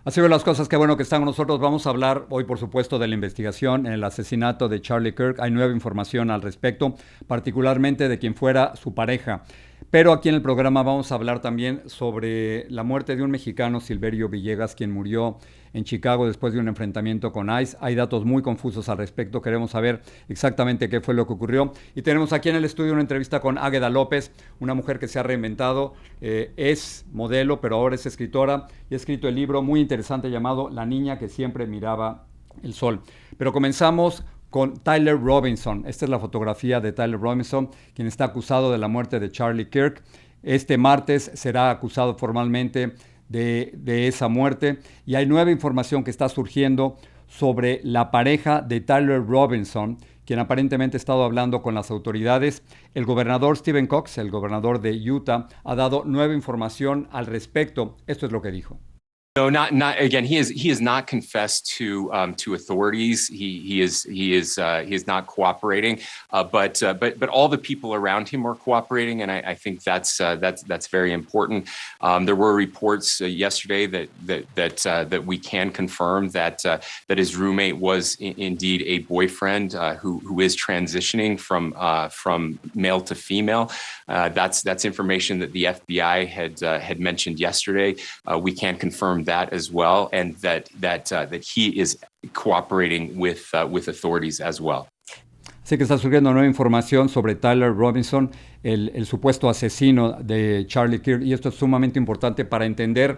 Así ven las cosas, qué bueno que están con nosotros. Vamos a hablar hoy, por supuesto, de la investigación en el asesinato de Charlie Kirk. Hay nueva información al respecto, particularmente de quien fuera su pareja. Pero aquí en el programa vamos a hablar también sobre la muerte de un mexicano, Silverio Villegas, quien murió en Chicago después de un enfrentamiento con ICE. Hay datos muy confusos al respecto, queremos saber exactamente qué fue lo que ocurrió. Y tenemos aquí en el estudio una entrevista con Águeda López, una mujer que se ha reinventado, es modelo, pero ahora es escritora y ha escrito el libro muy interesante llamado La niña que siempre miraba el sol. Pero comenzamos con Tyler Robinson. Esta es la fotografía de Tyler Robinson, quien está acusado de la muerte de Charlie Kirk. Este martes será acusado formalmente de esa muerte y hay nueva información que está surgiendo sobre la pareja de Tyler Robinson, quien aparentemente ha estado hablando con las autoridades. El gobernador Stephen Cox, el gobernador de Utah, ha dado nueva información al respecto. Esto es lo que dijo. No, not again. He has not confessed to authorities. He is not cooperating. But all the people around him are cooperating, and I think that's very important. There were reports yesterday that we can confirm that his roommate was indeed a boyfriend who is transitioning from male to female. That's information that the FBI had mentioned yesterday. We can confirm that as well, and that he is cooperating with authorities as well. Así que está surgiendo nueva información sobre Tyler Robinson, el supuesto asesino de Charlie Kirk, y esto es sumamente importante para entender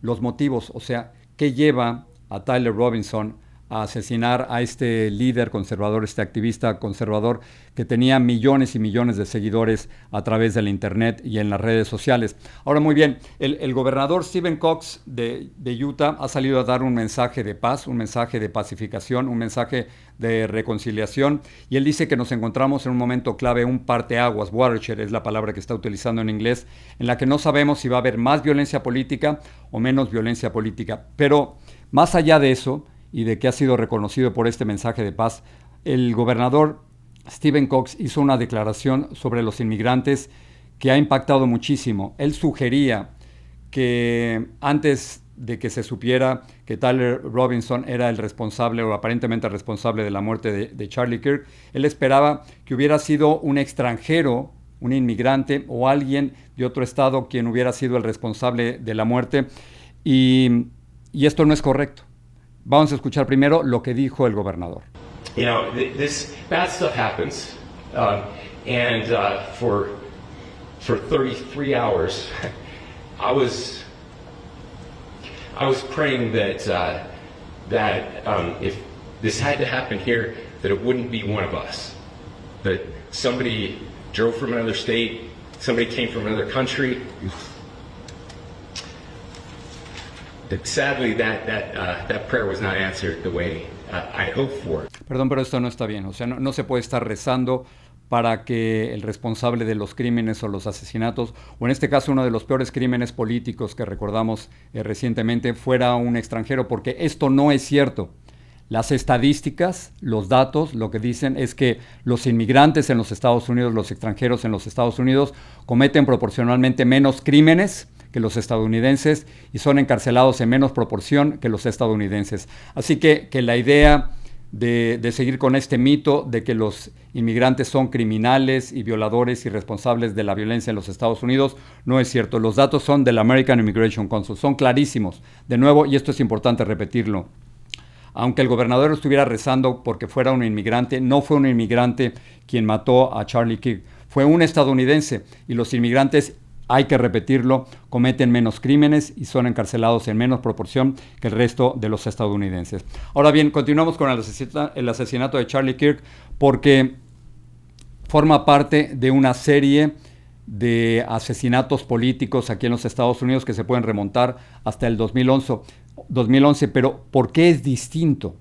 los motivos, o sea, qué lleva a Tyler Robinson a asesinar a este líder conservador, este activista conservador que tenía millones y millones de seguidores a través de la internet y en las redes sociales. Ahora, muy bien, el gobernador Stephen Cox de Utah ha salido a dar un mensaje de paz, un mensaje de pacificación, un mensaje de reconciliación, y él dice que nos encontramos en un momento clave, un parteaguas, watershed es la palabra que está utilizando en inglés, en la que no sabemos si va a haber más violencia política o menos violencia política. Pero más allá de eso, y de que ha sido reconocido por este mensaje de paz, el gobernador Stephen Cox hizo una declaración sobre los inmigrantes que ha impactado muchísimo. Él sugería que antes de que se supiera que Tyler Robinson era el responsable o aparentemente el responsable de la muerte de Charlie Kirk, él esperaba que hubiera sido un extranjero, un inmigrante o alguien de otro estado quien hubiera sido el responsable de la muerte, y esto no es correcto. Vamos a escuchar primero lo que dijo el gobernador. You know, this bad stuff happens, and for 33 hours, I was praying that if this had to happen here, that it wouldn't be one of us, that somebody drove from another state, somebody came from another country. That sadly, that prayer was not answered the way I hoped for. Perdón, pero esto no está bien. O sea, no se puede estar rezando para que el responsable de los crímenes o los asesinatos, o en este caso uno de los peores crímenes políticos que recordamos recientemente, fuera un extranjero, porque esto no es cierto. Las estadísticas, los datos, lo que dicen es que los inmigrantes en los Estados Unidos, los extranjeros en los Estados Unidos, cometen proporcionalmente menos crímenes que los estadounidenses y son encarcelados en menos proporción que los estadounidenses. Así que la idea de seguir con este mito de que los inmigrantes son criminales y violadores y responsables de la violencia en los Estados Unidos no es cierto. Los datos son del American Immigration Council, son clarísimos. De nuevo, y esto es importante repetirlo, aunque el gobernador estuviera rezando porque fuera un inmigrante, no fue un inmigrante quien mató a Charlie Kirk, fue un estadounidense, y los inmigrantes, hay que repetirlo, cometen menos crímenes y son encarcelados en menos proporción que el resto de los estadounidenses. Ahora bien, continuamos con el asesinato de Charlie Kirk porque forma parte de una serie de asesinatos políticos aquí en los Estados Unidos que se pueden remontar hasta el 2011. Pero ¿por qué es distinto?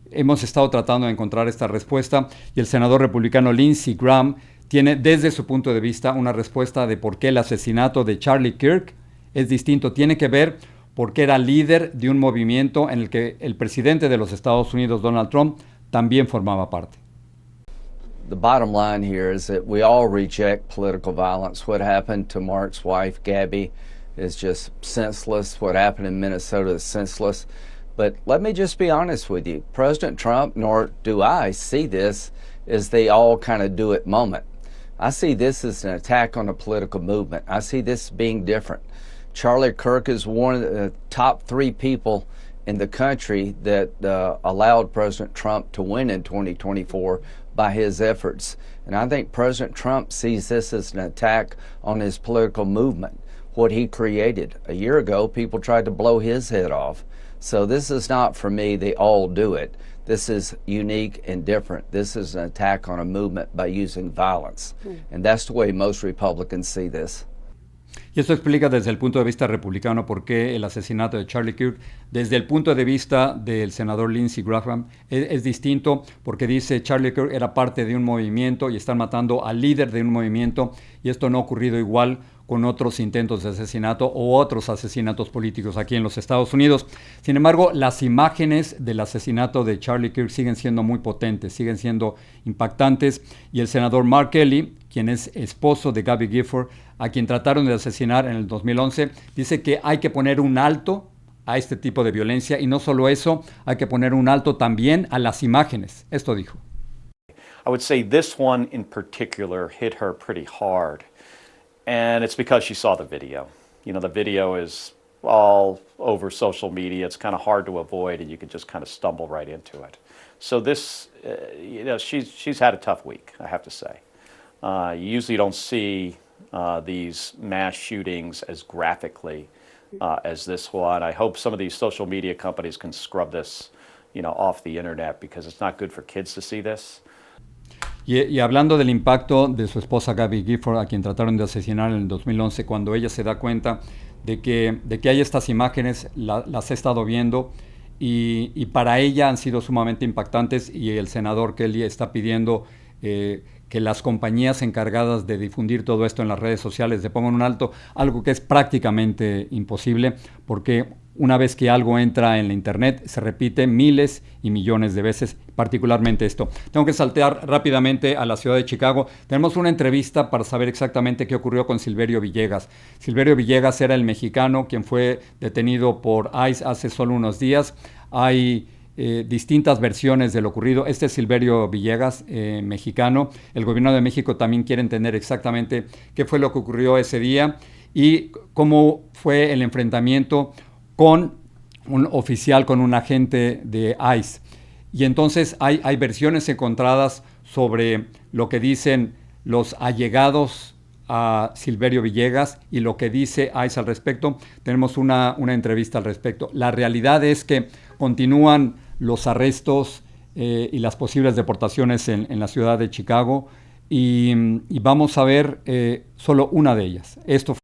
Hemos estado tratando de encontrar esta respuesta y el senador republicano Lindsey Graham tiene desde su punto de vista una respuesta de por qué el asesinato de Charlie Kirk es distinto. Tiene que ver porque era líder de un movimiento en el que el presidente de los Estados Unidos, Donald Trump, también formaba parte. The bottom line here is that we all reject political violence. What happened to Mark's wife, Gabby, is just senseless. What happened in Minnesota is senseless. But let me just be honest with you. President Trump, nor do I, see this as the all kind of do it moment. I see this as an attack on a political movement. I see this being different. Charlie Kirk is one of the top 3 people in the country that allowed President Trump to win in 2024 by his efforts. And I think President Trump sees this as an attack on his political movement, what he created. A year ago, people tried to blow his head off. So this is not, for me, they all do it. This is unique and different. This is an attack on a movement by using violence. And that's the way most Republicans see this. Y esto explica desde el punto de vista republicano por qué el asesinato de Charlie Kirk, desde el punto de vista del senador Lindsey Graham, es distinto, porque dice Charlie Kirk era parte de un movimiento y están matando al líder de un movimiento, y esto no ha ocurrido igual con otros intentos de asesinato o otros asesinatos políticos aquí en los Estados Unidos. Sin embargo, las imágenes del asesinato de Charlie Kirk siguen siendo muy potentes, siguen siendo impactantes, y el senador Mark Kelly, quien es esposo de Gabby Gifford, a quien trataron de asesinar en el 2011, dice que hay que poner un alto a este tipo de violencia, y no solo eso, hay que poner un alto también a las imágenes. Esto dijo. I would say this one in particular hit her pretty hard. And it's because she saw the video. You know, the video is all over social media. It's kind of hard to avoid, and you can just kind of stumble right into it. So this, you know, she's had a tough week, I have to say. You usually don't see these mass shootings as graphically as this one. I hope some of these social media companies can scrub this, you know, off the internet, because it's not good for kids to see this. Y hablando del impacto de su esposa Gabby Gifford, a quien trataron de asesinar en el 2011, cuando ella se da cuenta de que hay estas imágenes, las he estado viendo, y para ella han sido sumamente impactantes, y el senador Kelly está pidiendo que las compañías encargadas de difundir todo esto en las redes sociales le pongan un alto, algo que es prácticamente imposible, porque una vez que algo entra en la internet, se repite miles y millones de veces, particularmente esto. Tengo que saltear rápidamente a la ciudad de Chicago. Tenemos una entrevista para saber exactamente qué ocurrió con Silverio Villegas. Silverio Villegas era el mexicano quien fue detenido por ICE hace solo unos días. Hay distintas versiones de lo ocurrido. Este es Silverio Villegas, mexicano. El gobierno de México también quiere entender exactamente qué fue lo que ocurrió ese día y cómo fue el enfrentamiento con un oficial, con un agente de ICE. Y entonces hay versiones encontradas sobre lo que dicen los allegados a Silverio Villegas y lo que dice ICE al respecto. Tenemos una entrevista al respecto. La realidad es que continúan los arrestos y las posibles deportaciones en la ciudad de Chicago, y vamos a ver solo una de ellas. Esto fue.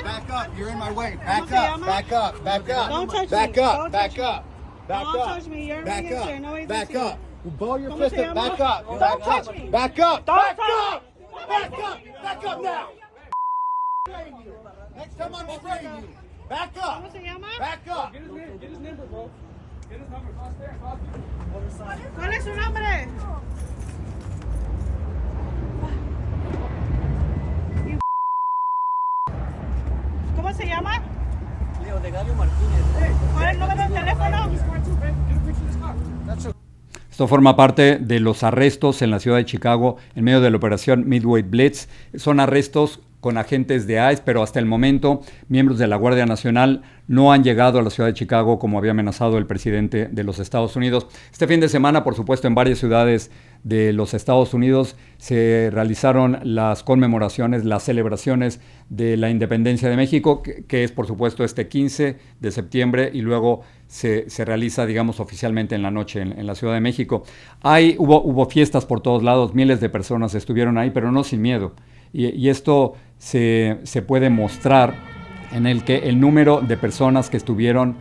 Back up, you're in my way. Back up, back up, back up. Don't touch me. Back up, back up. Don't touch me, you're back up, back up. Ball your fist up, back up. Don't touch me. Back up, back up, back up, back up now. Next time I'm spraying you. Back up. Back up. Get his number, bro. Get his number. ¿Cuál es su nombre? ¿Cómo se llama? Leo de Gabio Martínez. ¿Cuál es el número de teléfono? Esto forma parte de los arrestos en la ciudad de Chicago en medio de la operación Midway Blitz. Son arrestos con agentes de ICE, pero hasta el momento miembros de la Guardia Nacional no han llegado a la ciudad de Chicago como había amenazado el presidente de los Estados Unidos. Este fin de semana, por supuesto, en varias ciudades de los Estados Unidos se realizaron las conmemoraciones, las celebraciones de la independencia de México, que es, por supuesto, este 15 de septiembre, y luego se realiza, digamos, oficialmente en la noche en la Ciudad de México. Hubo fiestas por todos lados, miles de personas estuvieron ahí, pero no sin miedo. Y esto se puede mostrar en el que el número de personas que estuvieron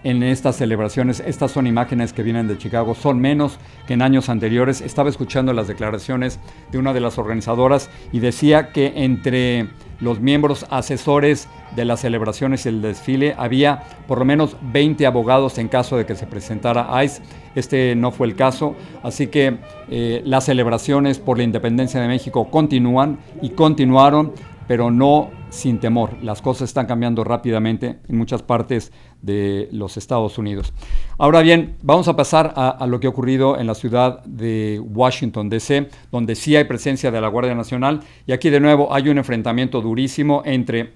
en estas celebraciones, estas son imágenes que vienen de Chicago, son menos que en años anteriores. Estaba escuchando las declaraciones de una de las organizadoras y decía que entre los miembros asesores de las celebraciones y el desfile había por lo menos 20 abogados en caso de que se presentara ICE. Este no fue el caso, así que las celebraciones por la independencia de México continúan y continuaron, pero no sin temor. Las cosas están cambiando rápidamente en muchas partes de los Estados Unidos. Ahora bien, vamos a pasar a lo que ha ocurrido en la ciudad de Washington, D.C., donde sí hay presencia de la Guardia Nacional, y aquí de nuevo hay un enfrentamiento durísimo entre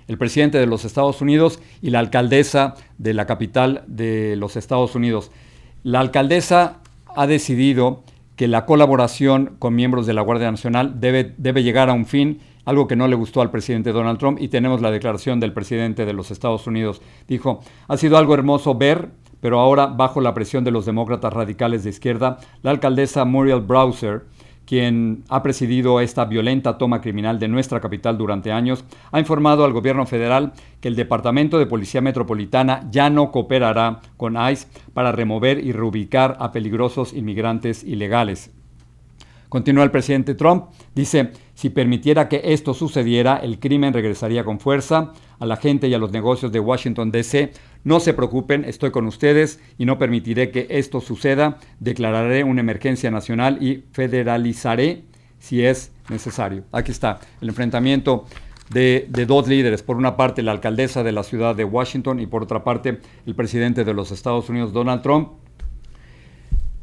el presidente de los Estados Unidos y la alcaldesa de la capital de los Estados Unidos. La alcaldesa ha decidido que la colaboración con miembros de la Guardia Nacional debe llegar a un fin, algo que no le gustó al presidente Donald Trump, y tenemos la declaración del presidente de los Estados Unidos. Dijo: ha sido algo hermoso ver, pero ahora, bajo la presión de los demócratas radicales de izquierda, la alcaldesa Muriel Bowser, quien ha presidido esta violenta toma criminal de nuestra capital durante años, ha informado al gobierno federal que el Departamento de Policía Metropolitana ya no cooperará con ICE para remover y reubicar a peligrosos inmigrantes ilegales. Continúa el presidente Trump, dice: si permitiera que esto sucediera, el crimen regresaría con fuerza a la gente y a los negocios de Washington, D.C. No se preocupen, estoy con ustedes y no permitiré que esto suceda. Declararé una emergencia nacional y federalizaré si es necesario. Aquí está el enfrentamiento de dos líderes. Por una parte, la alcaldesa de la ciudad de Washington, y por otra parte, el presidente de los Estados Unidos, Donald Trump.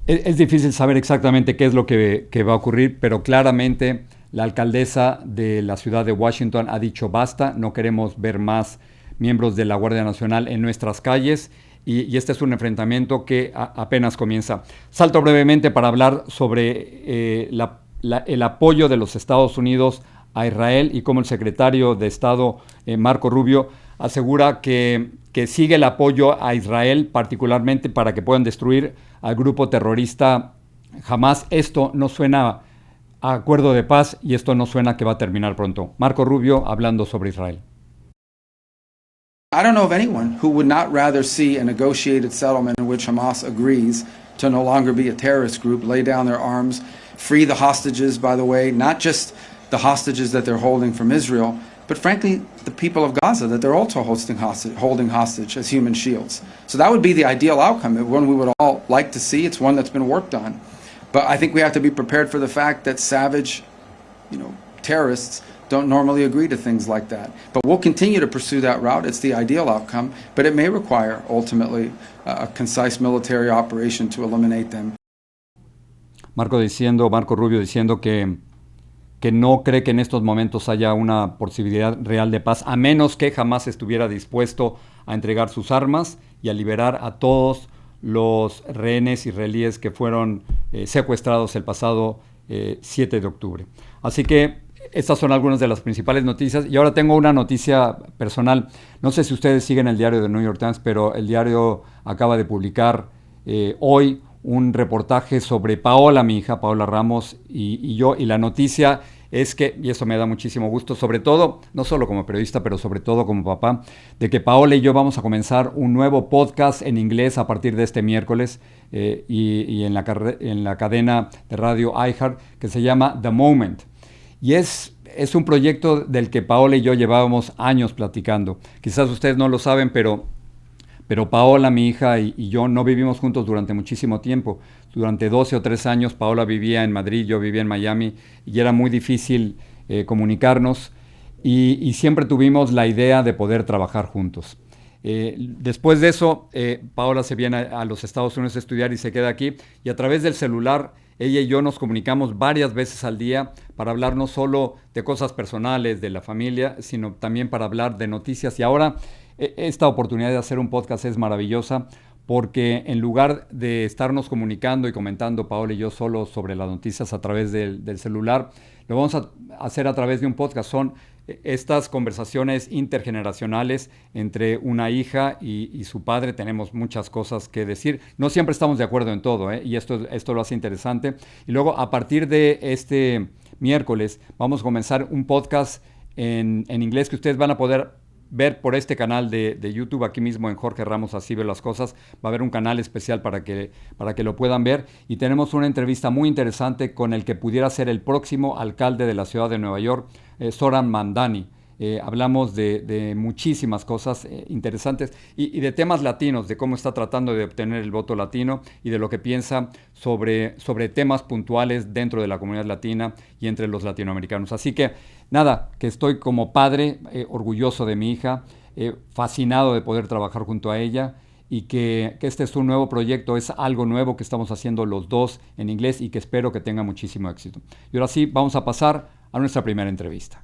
Es difícil saber exactamente qué es lo que va a ocurrir, pero claramente la alcaldesa de la ciudad de Washington ha dicho basta, no queremos ver más miembros de la Guardia Nacional en nuestras calles, y este es un enfrentamiento que apenas comienza. Salto brevemente para hablar sobre el apoyo de los Estados Unidos a Israel y cómo el secretario de Estado, Marco Rubio, asegura que sigue el apoyo a Israel, particularmente para que puedan destruir al grupo terrorista Hamas. Esto no suena a acuerdo de paz y esto no suena que va a terminar pronto. Marco Rubio hablando sobre Israel. I don't know of anyone who would not rather see a negotiated settlement in which Hamas agrees to no longer be a terrorist group, lay down their arms, free the hostages, by the way, not just the hostages that they're holding from Israel, but frankly, the people of Gaza that they're also holding hostage as human shields. So that would be the ideal outcome, one we would all like to see. It's one that's been worked on. But I think we have to be prepared for the fact that savage, terrorists don't normally agree to things like that. But we'll continue to pursue that route. It's the ideal outcome, but it may require, ultimately, a concise military operation to eliminate them. Marco Rubio diciendo que no cree que en estos momentos haya una posibilidad real de paz, a menos que jamás estuviera dispuesto a entregar sus armas y a liberar a todos los rehenes israelíes que fueron secuestrados el pasado 7 de octubre. Así que estas son algunas de las principales noticias. Y ahora tengo una noticia personal. No sé si ustedes siguen el diario de New York Times, pero el diario acaba de publicar hoy un reportaje sobre Paola, mi hija, Paola Ramos, y yo, y la noticia es que, y eso me da muchísimo gusto, sobre todo, no solo como periodista, pero sobre todo como papá, de que Paola y yo vamos a comenzar un nuevo podcast en inglés a partir de este miércoles y en la cadena de radio iHeart, que se llama The Moment. Y es un proyecto del que Paola y yo llevábamos años platicando. Quizás ustedes no lo saben, pero Paola, mi hija, y yo no vivimos juntos durante muchísimo tiempo. Durante 12 o 13 años Paola vivía en Madrid, yo vivía en Miami, y era muy difícil comunicarnos, y siempre tuvimos la idea de poder trabajar juntos. Después de eso, Paola se viene a los Estados Unidos a estudiar y se queda aquí, y a través del celular ella y yo nos comunicamos varias veces al día para hablar no solo de cosas personales, de la familia, sino también para hablar de noticias. Y ahora esta oportunidad de hacer un podcast es maravillosa, porque en lugar de estarnos comunicando y comentando Paola y yo solo sobre las noticias a través del celular, lo vamos a hacer a través de un podcast. Son estas conversaciones intergeneracionales entre una hija y su padre. Tenemos muchas cosas que decir. No siempre estamos de acuerdo en todo, y esto lo hace interesante. Y luego, a partir de este miércoles, vamos a comenzar un podcast en inglés que ustedes van a poder ver por este canal de YouTube, aquí mismo en Jorge Ramos Así Veo Las Cosas. Va a haber un canal especial para que lo puedan ver, y tenemos una entrevista muy interesante con el que pudiera ser el próximo alcalde de la ciudad de Nueva York, Zoran Mamdani. Hablamos de muchísimas cosas interesantes y de temas latinos, de cómo está tratando de obtener el voto latino y de lo que piensa sobre temas puntuales dentro de la comunidad latina y entre los latinoamericanos. Así que nada, que estoy como padre orgulloso de mi hija, fascinado de poder trabajar junto a ella y que este es un nuevo proyecto, es algo nuevo que estamos haciendo los dos en inglés y que espero que tenga muchísimo éxito. Y ahora sí, vamos a pasar a nuestra primera entrevista.